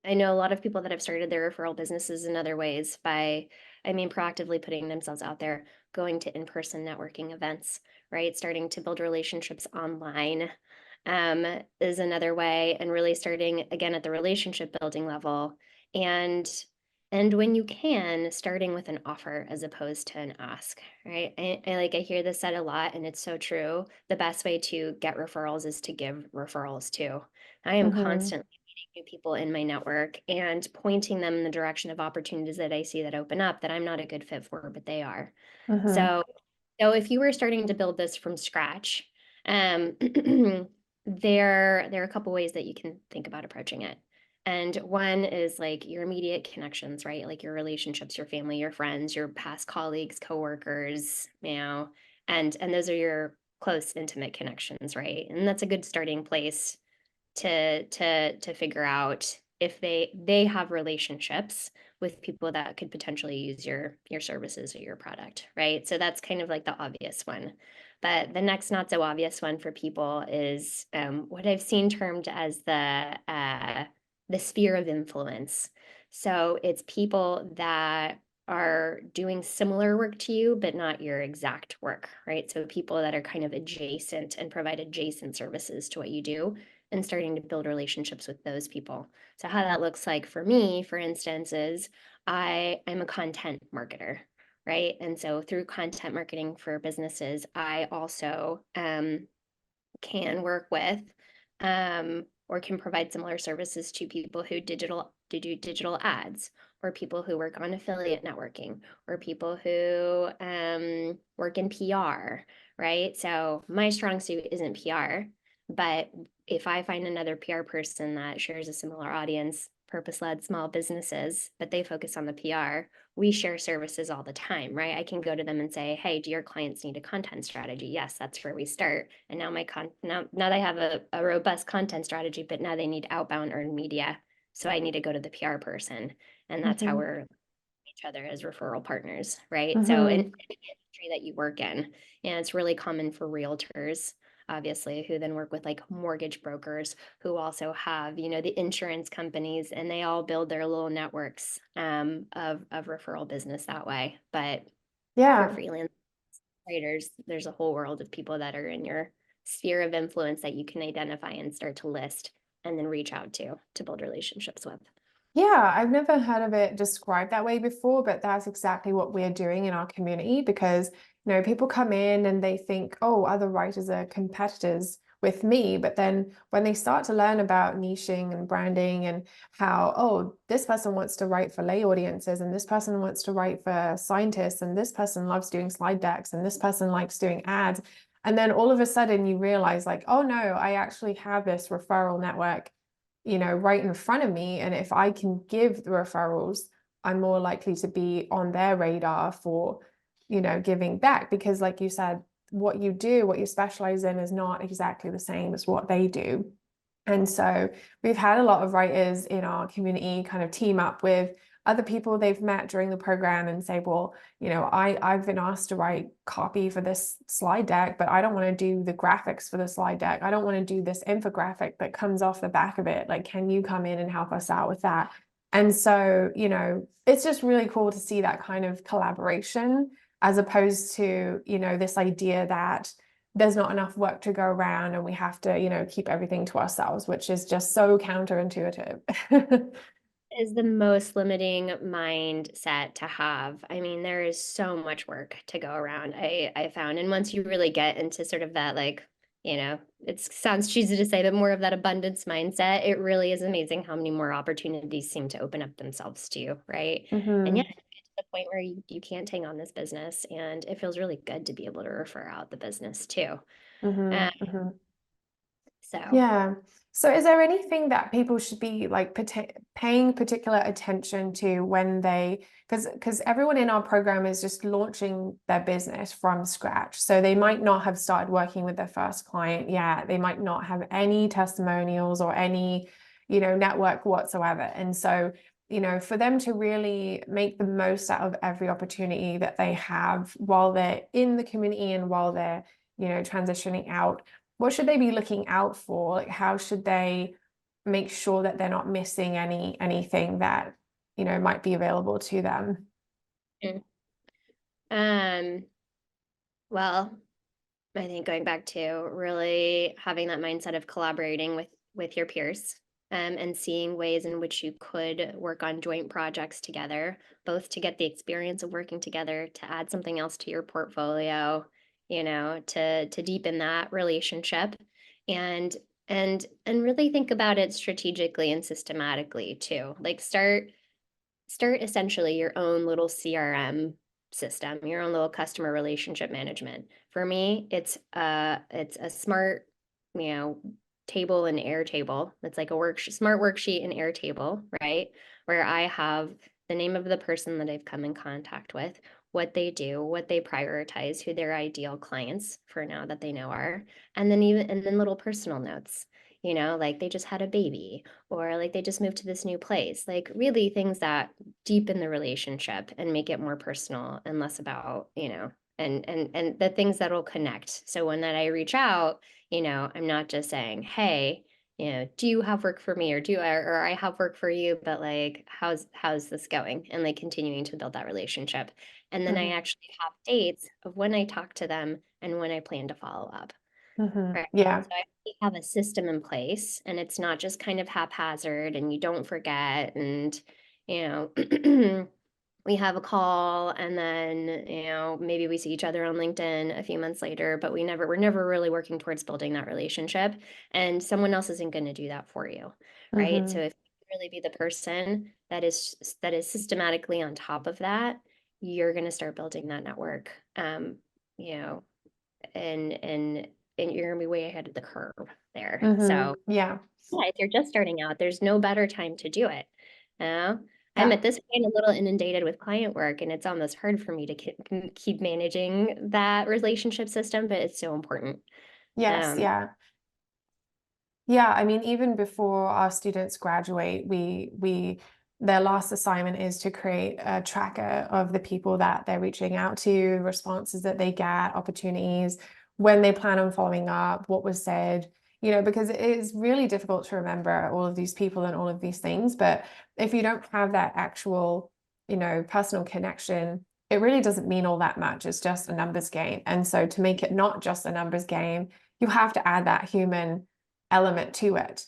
I know a lot of people that have started their referral businesses in other ways by, I mean, proactively putting themselves out there, going to in-person networking events, right? Starting to build relationships online is another way, and really starting again at the relationship building level. And when you can, starting with an offer as opposed to an ask, right? I hear this said a lot, and it's so true. The best way to get referrals is to give referrals too. I am Mm-hmm. constantly new people in my network and pointing them in the direction of opportunities that I see that open up that I'm not a good fit for, but they are. Mm-hmm. So, if you were starting to build this from scratch, um, there are a couple ways that you can think about approaching it. And one is like your immediate connections, right? Like your relationships, your family, your friends, your past colleagues, coworkers, and those are your close, intimate connections, right? And that's a good starting place to figure out if they have relationships with people that could potentially use your services or your product, right? So that's kind of like the obvious one. But the next not so obvious one for people is what I've seen termed as the sphere of influence. So it's people that are doing similar work to you, but not your exact work, right? So people that are kind of adjacent and provide adjacent services to what you do and starting to build relationships with those people. So how that looks like for me, for instance, is I'm a content marketer, right? And so through content marketing for businesses, I also can work with or can provide similar services to people who do digital ads, or people who work on affiliate networking, or people who work in PR, right? So my strong suit isn't PR, but if I find another PR person that shares a similar audience, purpose-led small businesses, but they focus on the PR, we share services all the time, right? I can go to them and say, hey, do your clients need a content strategy? Yes, that's where we start. And now now they have a robust content strategy, but now they need outbound earned media. So I need to go to the PR person. And that's how Mm-hmm. we're each other as referral partners, right? So in Mm-hmm. any industry that you work in, and it's really common for realtors, obviously, who then work with like mortgage brokers who also have, the insurance companies, and they all build their little networks of referral business that way. But for Yeah. freelance writers, there's a whole world of people that are in your sphere of influence that you can identify and start to list and then reach out to build relationships with. Yeah, I've never heard of it described that way before, but that's exactly what we're doing in our community because, people come in and they think, oh, other writers are competitors with me. But then when they start to learn about niching and branding and how, oh, this person wants to write for lay audiences and this person wants to write for scientists and this person loves doing slide decks and this person likes doing ads. And then all of a sudden you realize like, oh no, I actually have this referral network right in front of me. And if I can give the referrals, I'm more likely to be on their radar for, giving back. Because, like you said, what you do, what you specialize in is not exactly the same as what they do. And so we've had a lot of writers in our community kind of team up with other people they've met during the program and say, well, I've been asked to write copy for this slide deck, but I don't want to do the graphics for the slide deck. I don't want to do this infographic that comes off the back of it. Like, can you come in and help us out with that? And so, it's just really cool to see that kind of collaboration as opposed to, this idea that there's not enough work to go around and we have to, keep everything to ourselves, which is just so counterintuitive. Is the most limiting mindset to have. I mean, there is so much work to go around, I found. And once you really get into sort of that, like, it sounds cheesy to say, but more of that abundance mindset, it really is amazing how many more opportunities seem to open up themselves to you, right? And yeah, Hmm. you get to the point where you can't hang on this business, and it feels really good to be able to refer out the business too. Hmm. Um, Hmm. so Yeah. So is there anything that people should be like paying particular attention to when because everyone in our program is just launching their business from scratch. So they might not have started working with their first client yet. They might not have any testimonials or any, network whatsoever. And so, for them to really make the most out of every opportunity that they have while they're in the community and while they're, transitioning out, what should they be looking out for? Like, how should they make sure that they're not missing anything that, you know, might be available to them. Mm. Um, well, I think going back to really having that mindset of collaborating with your peers, and seeing ways in which you could work on joint projects together, both to get the experience of working together, to add something else to your portfolio, you know, to deepen that relationship, and and really think about it strategically and systematically too. Like start essentially your own little CRM system, your own little customer relationship management. For me, it's a smart, you know, table and Airtable. It's like a smart worksheet and Airtable, right? Where I have the name of the person that I've come in contact with, what they do, what they prioritize, who their ideal clients for now that they know are, and then little personal notes. You know, like they just had a baby, or like they just moved to this new place. Like really things that deepen the relationship and make it more personal and less about, you know, and the things that'll connect. So when that I reach out, you know, I'm not just saying, hey, you know, do you have work for me, or or I have work for you, but like how's this going, and like continuing to build that relationship. And then I Mm-hmm. actually have dates of when I talk to them and when I plan to follow up. Mm-hmm. Right. Yeah. So I really have a system in place, and it's not just kind of haphazard and you don't forget, and you know we have a call, and then you know maybe we see each other on LinkedIn a few months later, but we're never really working towards building that relationship, and someone else isn't going to do that for you, right? So Mm-hmm. if you really be the person that is systematically on top of that, you're going to start building that network. You know, and and you're gonna be way ahead of the curve there. Mm-hmm. So Yeah. yeah, if you're just starting out, there's no better time to do it. You know? I'm Yeah. at this point a little inundated with client work, and it's almost hard for me to keep managing that relationship system, but it's so important. Yes. Um, Yeah. Yeah, I mean, even before our students graduate, we their last assignment is to create a tracker of the people that they're reaching out to, responses that they get, opportunities, when they plan on following up, what was said, you know, because it is really difficult to remember all of these people and all of these things. But if you don't have that actual, you know, personal connection, it really doesn't mean all that much. It's just a numbers game. And so to make it not just a numbers game, you have to add that human element to it.